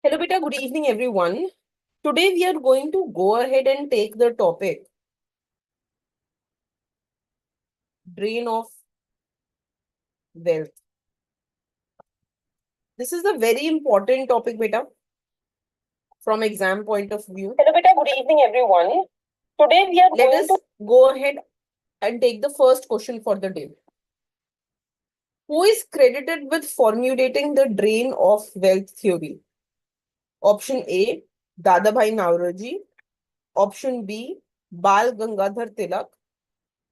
Hello, beta. Good evening, everyone. Today we are going to go ahead and take the topic drain of wealth. This is a very important topic, beta, from exam point of view. Hello, beta. Good evening, everyone. Today we are Let going us to go ahead and take the first question for the day. Who is credited with formulating the drain of wealth theory? Option A, Dadabhai Naoroji. Option B, Bal Gangadhar Tilak.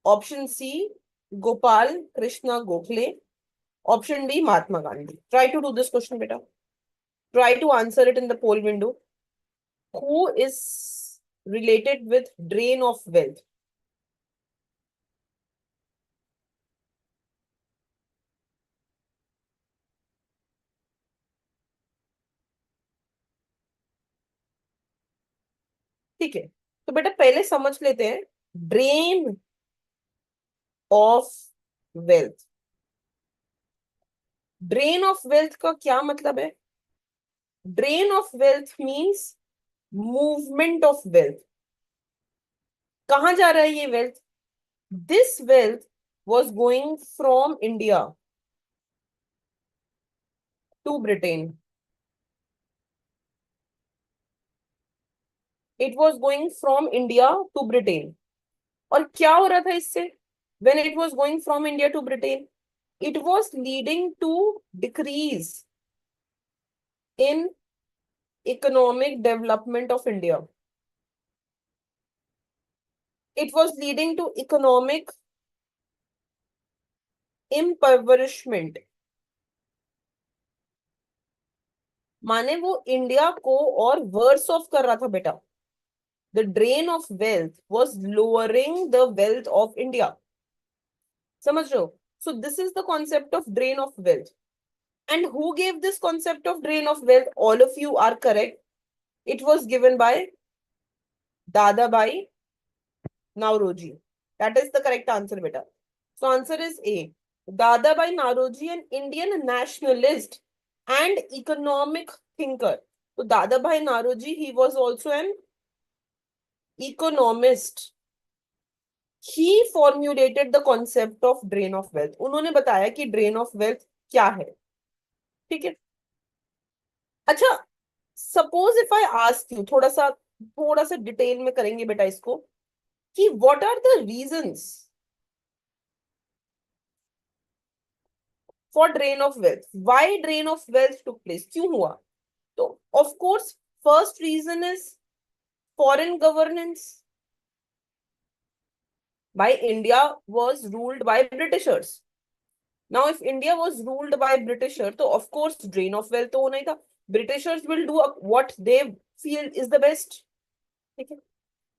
Option C, Gopal Krishna Gokhale. Option D, Mahatma Gandhi. Try to do this question, beta. Try to answer it in the poll window. Who is related with drain of wealth? ठीक है, तो बेटा पहले समझ लेते हैं drain of wealth. Drain of wealth का क्या मतलब है? Drain of wealth means movement of wealth. कहां जा रहा है ये wealth? This wealth was going from India to Britain. It was going from India to Britain. और क्या हो रहा था इससे? When it was going from India to Britain, it was leading to decrease in economic development of India. It was leading to economic impoverishment. माने वो India को और वर्स ऑफ कर रहा था बेटा. The drain of wealth was lowering the wealth of India. समझ रहे हो? So this is the concept of drain of wealth. And who gave this concept of drain of wealth? All of you are correct. It was given by Dadabhai Naoroji. That is the correct answer, beta. So answer is A. Dadabhai Naoroji, an Indian nationalist and economic thinker. So Dadabhai Naoroji, he was also an economist. He formulated the concept of drain of wealth. उन्होंने बताया कि drain of wealth क्या है. ठीक है. अच्छा, suppose if I ask you, थोड़ा सा डिटेल में करेंगे बेटा इसको, कि what are the reasons for drain of wealth? Why drain of wealth took place? क्यों हुआ? तो of course first reason is foreign governance. By India was ruled by britishers. Now if India was ruled by britisher, तो of course drain of wealth तो होना ही था. Britishers will do what they feel is the best. ठीक है.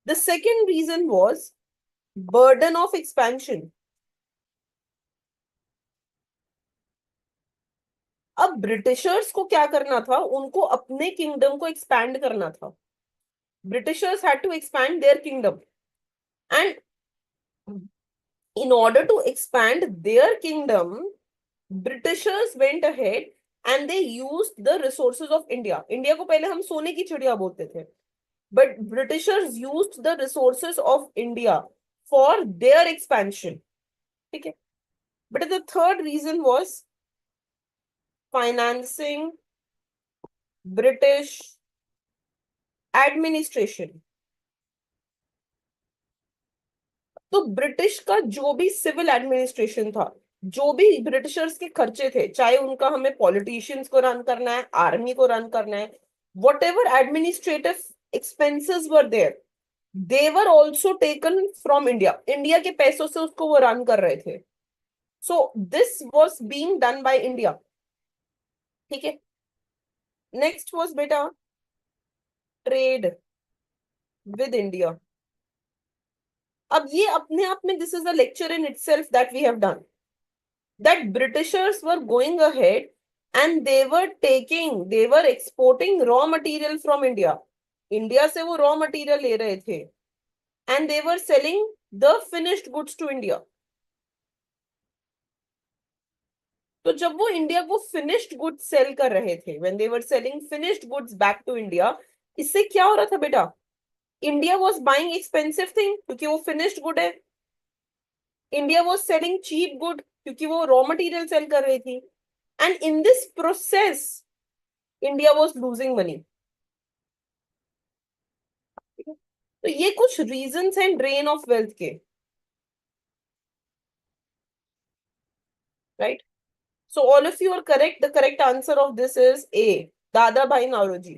The second reason was burden of expansion. अब Britishers को क्या करना था? उनको अपने किंगडम को एक्सपैंड करना था. Britishers had to expand their kingdom, and in order to expand their kingdom, Britishers went ahead and they used the resources of India. India को पहले हम सोने की चिड़िया बोलते थे, but Britishers used the resources of India for their expansion. ठीक है. But the third reason was financing British administration. तो ब्रिटिश का जो भी सिविल एडमिनिस्ट्रेशन था, जो भी ब्रिटिशर्स के खर्चे थे, चाहे उनका हमें पॉलिटिशियंस को रन करना है, आर्मी को रन करना है, whatever administrative expenses were there, they were also taken from India. India के पैसों से उसको वो रन कर रहे थे. So this was being done by India. ठीक है. नेक्स्ट वॉज बेटा ट्रेड विद इंडिया. अब ये अपने आप में this is a lecture in itself that we have done. That Britishers were going ahead and they were exporting raw material from India. India से वो raw material ले रहे थे, and they were selling the finished goods to India. तो जब वो India को finished goods sale कर रहे थे, when they were selling finished goods back to India, इससे क्या हो रहा था बेटा? India was buying expensive thing क्योंकि वो फिनिश्ड गुड है, India was selling cheap good क्योंकि वो रॉ मटेरियल सेल कर रही थी, and in this process India was losing money. तो ये कुछ रीजंस हैं ड्रेन ऑफ वेल्थ के, right? So all of you are correct, the correct answer of this is a, Dadabhai Naoroji.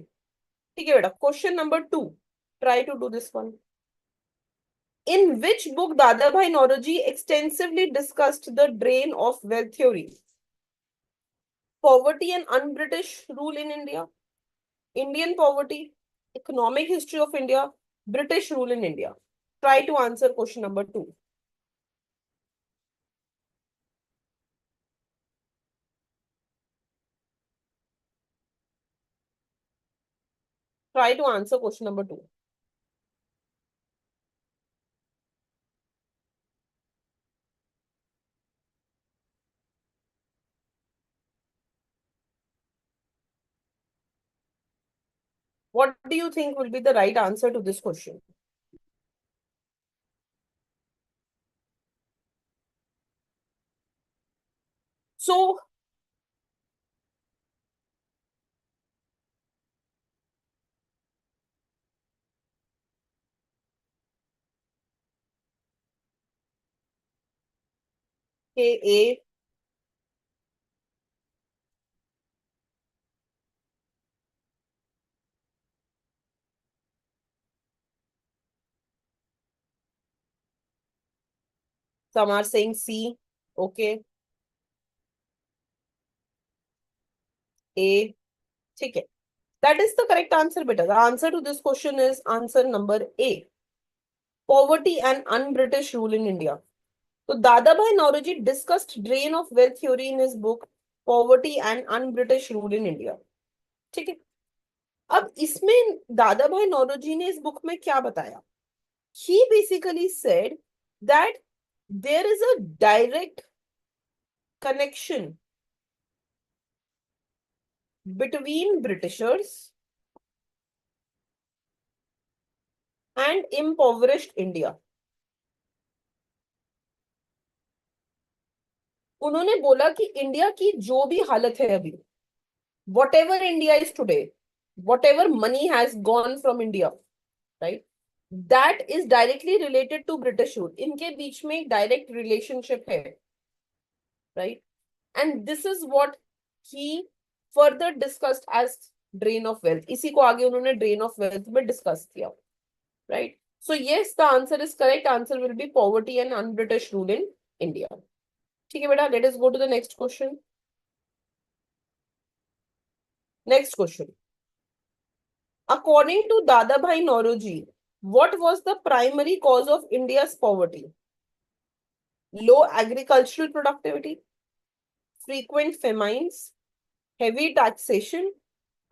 ठीक है बेटा, question number 2, try to do this one. In which book Dadabhai Naoroji extensively discussed the drain of wealth theory? Poverty and un-British rule in India, Indian poverty, economic history of India, British rule in India. Try to answer question number 2. Try to answer question number 2. What do you think will be the right answer to this question? So, A, some are saying C. Okay, A. ठीक है. That is the correct answer, beta. The answer to this question is answer number A. Poverty and un-British rule in India. So Dadabhai Naoroji discussed drain of wealth theory in his book Poverty and Un-British Rule in India. ठीक है. अब इसमें दादाभाई नौरोजी ने इस book में क्या बताया? He basically said that there is a direct connection between Britishers and impoverished India. उन्होंने बोला कि इंडिया की जो भी हालत है अभी, whatever India is today, whatever money has gone from India, right? That is directly related to British rule. इनके बीच में एक direct relationship है, right? And this is what he further discussed as drain of wealth. इसी को आगे उन्होंने drain of wealth में discuss किया, right? So yes, the answer is correct. Answer will be poverty and un-British rule in India. ठीक है बेटा, let us go to the next question. Next question. According to Dadabhai Naoroji, what was the primary cause of India's poverty? Low agricultural productivity, frequent famines, heavy taxation,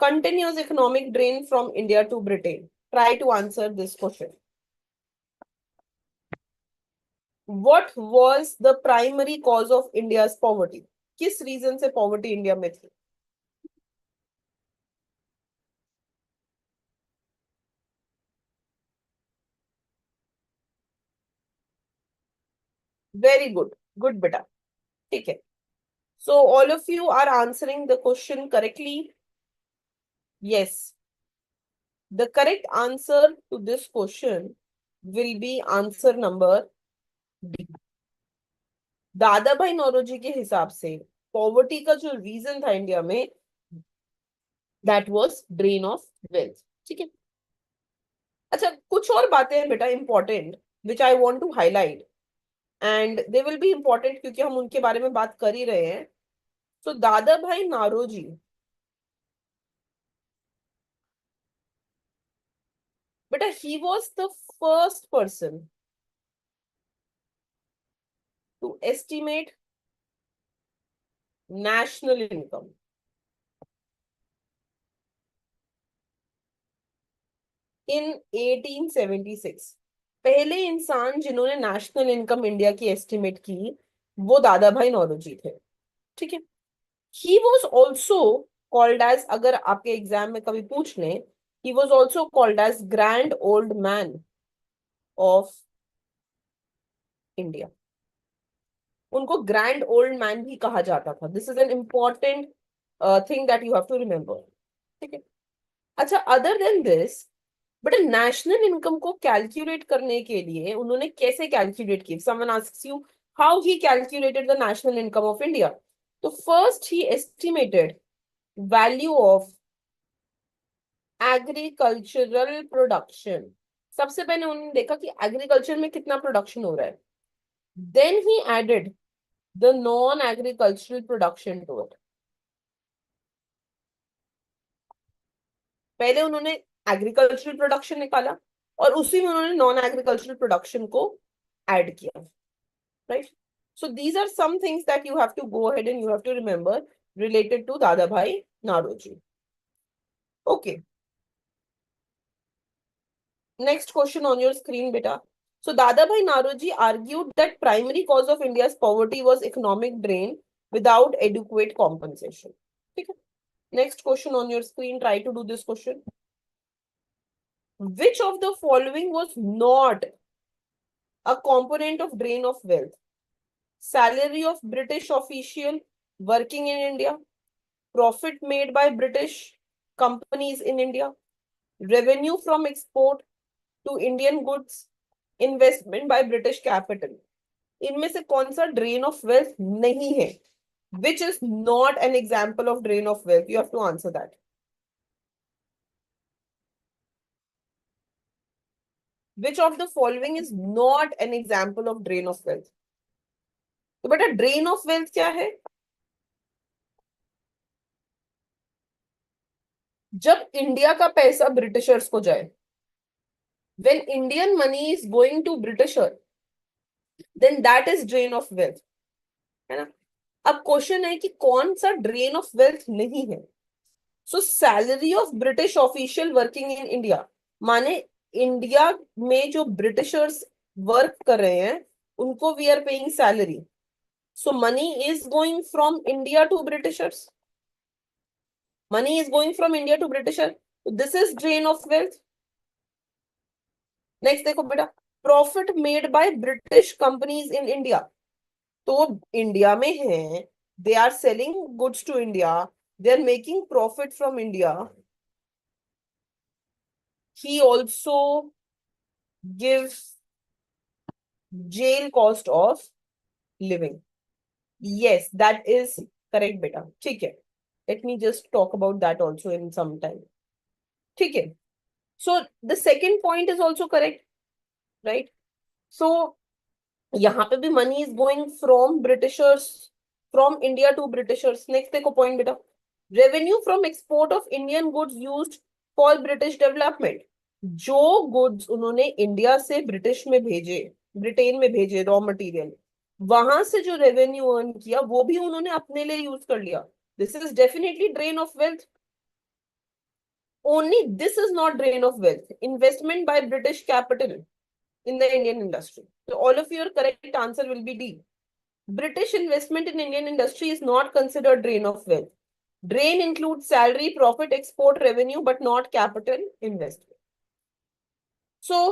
continuous economic drain from India to Britain. Try to answer this question. What was the primary cause of India's poverty? किस reason से poverty India में थी? Very good, good बेटा. ठीक है. So all of you are answering the question correctly. Yes. The correct answer to this question will be answer number D. दादा भाई नौरोजी के हिसाब से पॉवर्टी का जो रीजन था इंडिया में, that was drain of wealth. ठीक है. अच्छा, कुछ और बातें हैं बेटा important which I want to highlight, and they will be important क्योंकि हम उनके बारे में बात कर ही रहे हैं. सो दादा भाई नौरोजी, बेटा, he was the first person to estimate national income in 1876. पहले इंसान जिन्होंने नेशनल इनकम इंडिया की एस्टिमेट की वो दादा भाई नौरोजी थे. ठीक है. He was also called as, अगर आपके एग्जाम में कभी पूछ लें, he was also called as grand old man of India. उनको ग्रैंड ओल्ड मैन भी कहा जाता था. This is an important thing that you have to remember. ठीक है. अच्छा, other than this, but national income को कैलकुलेट करने के लिए उन्होंने कैसे कैलकुलेट की? Someone asks you how he calculated the national income of India. तो first he estimated value of agricultural production. सबसे पहले उन्होंने देखा कि एग्रीकल्चर में कितना प्रोडक्शन हो रहा है. Then he added the non agricultural production to it. पहले उन्होंने एग्रीकल्चरल प्रोडक्शन निकाला और उसी में उन्होंने नॉन एग्रीकल्चरल प्रोडक्शन को ऐड किया. Right. So these are some things that you have to go ahead and you have to remember related to Dadabhai Naoroji. Okay. Next question on your screen, beta. So Dadabhai Naoroji argued that primary cause of India's poverty was economic drain without adequate compensation. Okay. Next question on your screen. Try to do this question. Which of the following was not a component of drain of wealth? Salary of British official working in India, profit made by British companies in India, revenue from export to Indian goods, investment by British capital. इनमें से कौन सा drain of wealth नहीं है? Which is not an example of drain of wealth? You have to answer that. Which of the following is not an example of drain of wealth? तो बेटा drain of wealth क्या है? जब India का पैसा Britishers को जाए, when Indian money is going to Britisher, then that is drain of wealth. है ना. अब क्वेश्चन है कि कौन सा ड्रेन ऑफ वेल्थ नहीं है. So salary of British official working in India, माने इंडिया में जो ब्रिटिशर्स वर्क कर रहे हैं उनको we are paying salary. So money is going from India to Britishers. Money is going from India to Britisher. This is drain of wealth. Next देखो बेटा, profit made by British companies in India. तो India में है, they are selling goods to India, they are making profit from India. He also gives jail cost of living. Yes, that is correct, beta. ठीक है. Let me just talk about that also in some time. ठीक है. So the second point is also correct, right? So यहाँ पे भी money is going from Britishers, from India to Britishers. Next देखो point बेटा, revenue from export of Indian goods used for British development. जो goods उन्होंने India से British में भेजे, ब्रिटेन में भेजे, रॉ मटेरियल, वहां से जो रेवेन्यू अर्न किया वो भी उन्होंने अपने लिए यूज कर लिया. This is definitely drain of wealth. Only this is not drain of wealth. Investment by British capital in the Indian industry. So all of your correct answer will be D. British investment in Indian industry is not considered drain of wealth. Drain includes salary, profit, export, revenue, but not capital investment. So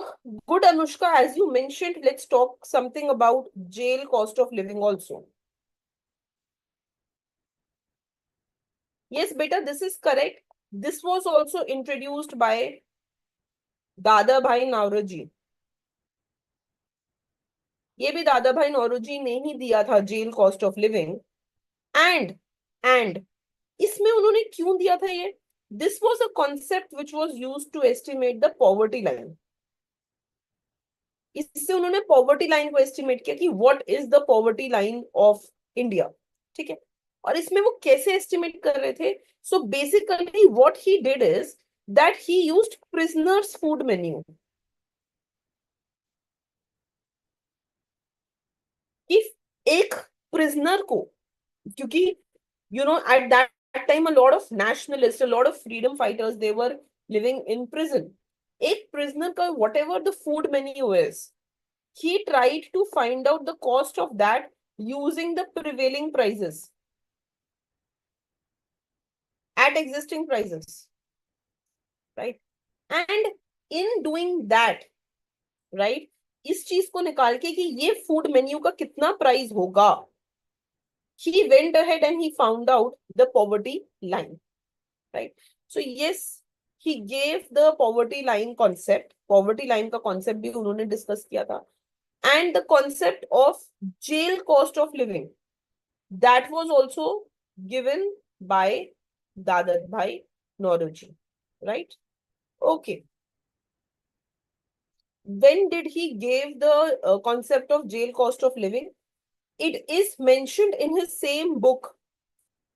good, Anushka, as you mentioned, let's talk something about jail cost of living also. Yes, beta, this is correct. This was also introduced by Dadabhai Naoroji. ये भी दादाभाई नौरोजी ने ही दिया था, jail cost of living. And इसमें उन्होंने क्यों दिया था ये? This was a concept which was used to estimate the poverty line. इससे उन्होंने पॉवर्टी लाइन को एस्टिमेट किया कि what is the poverty line of India. ठीक है. और इसमें वो कैसे एस्टिमेट कर रहे थे? So basically what he did is that he used prisoners food menu. If एक प्रिजनर को, क्योंकि at that time a lot of nationalists, a lot of freedom fighters, they were living in prison. एक prisoner का whatever the food menu is, he tried to find out the cost of that using the prevailing prices. at existing prices, right? And in doing that, right, इस चीज को निकाल के कि ये food menu का कितना प्राइस होगा, he went ahead and he found out the poverty line, right? So yes, he gave the poverty line concept. Poverty line का concept भी उन्होंने discuss किया था, and the concept of jail cost of living, that was also given by Dadat Bhai Nauroji, right? Okay. When did he give the concept of jail cost of living? It is mentioned in his same book,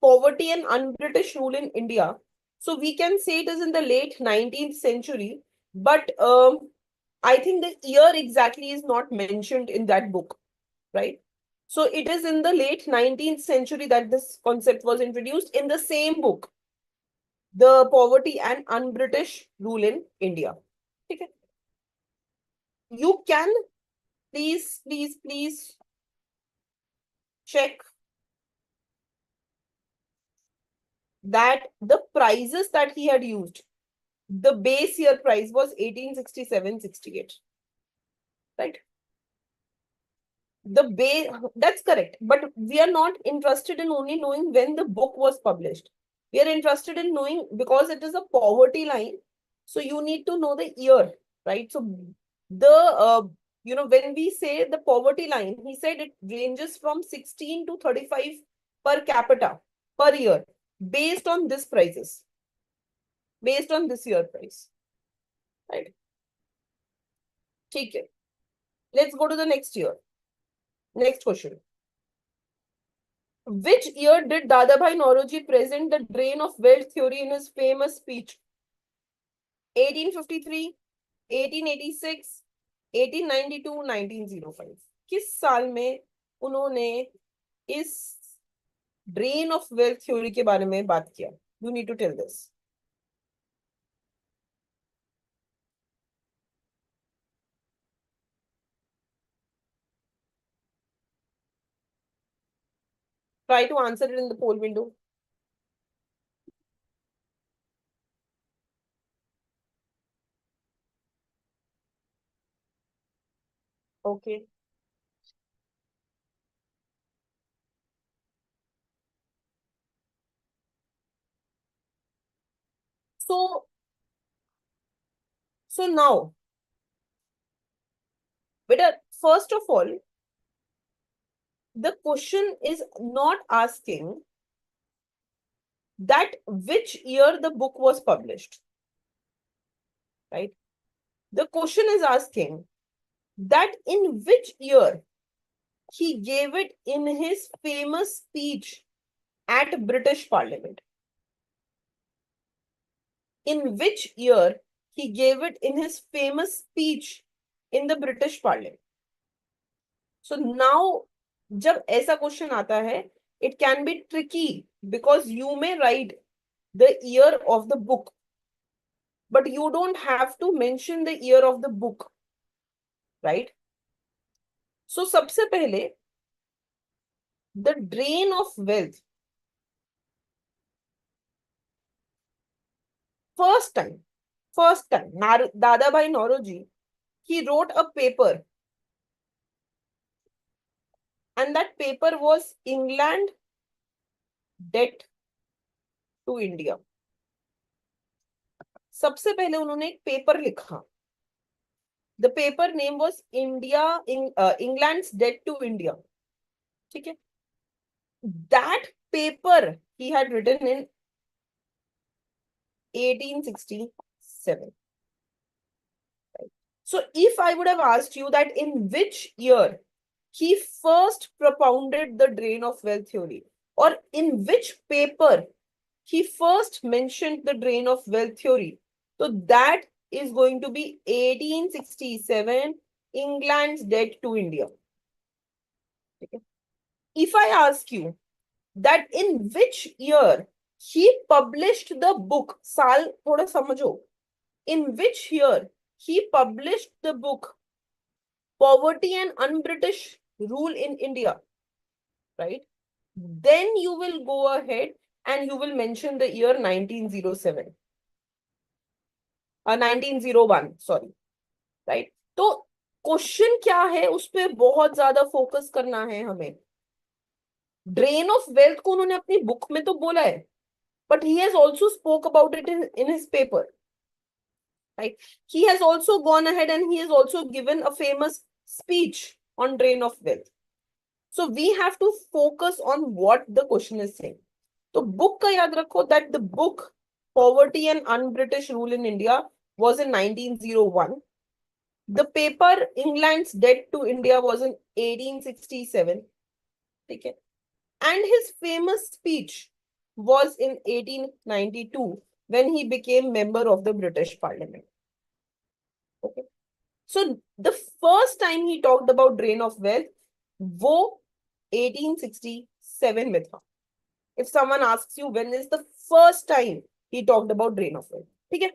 Poverty and Un-British Rule in India. So we can say it is in the late 19th century, but I think the year exactly is not mentioned in that book, right? So it is in the late 19th century that this concept was introduced in the same book, The Poverty and Un-British Rule in India. Okay. You can please check that the prices that he had used, the base year price was 1867-68, right? The base, that's correct. But we are not interested in only knowing when the book was published. We are interested in knowing, because it is a poverty line, so you need to know the year, right? So the when we say the poverty line, he said it ranges from 16 to 35 per capita per year, based on this prices, based on this year price, right? Okay. Let's go to the next year. Next question. Which year did Dadabhai Nauroji present the drain of wealth theory in his famous speech? 1853, 1886, 1892, 1905. किस साल में उन्होंने इस drain of wealth theory के बारे में बात किया? You need to tell this. Try to answer it in the poll window. Okay. So now, but first of all, the question is not asking that which year the book was published, right? The question is asking that in which year he gave it in his famous speech at British Parliament. In which year he gave it in his famous speech in the British Parliament. So now, जब ऐसा question आता है, it can be tricky because you may write the year of the book, but you don't have to mention the year of the book, right? So सबसे पहले, the drain of wealth, first time, Dadabhai Nauroji, he wrote a paper, and that paper was England debt to India. सबसे पहले उन्होंने एक paper लिखा. The paper name was England's debt to India. ठीक है? That paper he had written in 1867. So if I would have asked you that in which year he first propounded the drain of wealth theory, or in which paper he first mentioned the drain of wealth theory, so that is going to be 1867, England's debt to India. Okay. If I ask you that in which year he published the book, साल थोड़ा समझो, in which year he published the book Poverty and Un-British Rule in India, right? Then you will go ahead and you will mention the year 1907, 1901, sorry, right? तो question क्या है, उस पर बहुत ज्यादा फोकस करना है हमें. ड्रेन ऑफ वेल्थ को उन्होंने अपनी बुक में तो बोला है, but he has also spoke about it in his paper, right? He has also gone ahead and he has also given a famous speech on drain of wealth. So we have to focus on what the question is saying. तो book का याद रखो that the book Poverty and Un-British Rule in India was in 1901. The paper England's Debt to India was in 1867. ठीक है? And his famous speech was in 1892 when he became member of the British Parliament. Okay. So the first time he talked about drain of wealth, वो 1867 में था. If someone asks you when is the first time he talked about drain of wealth, ठीक है?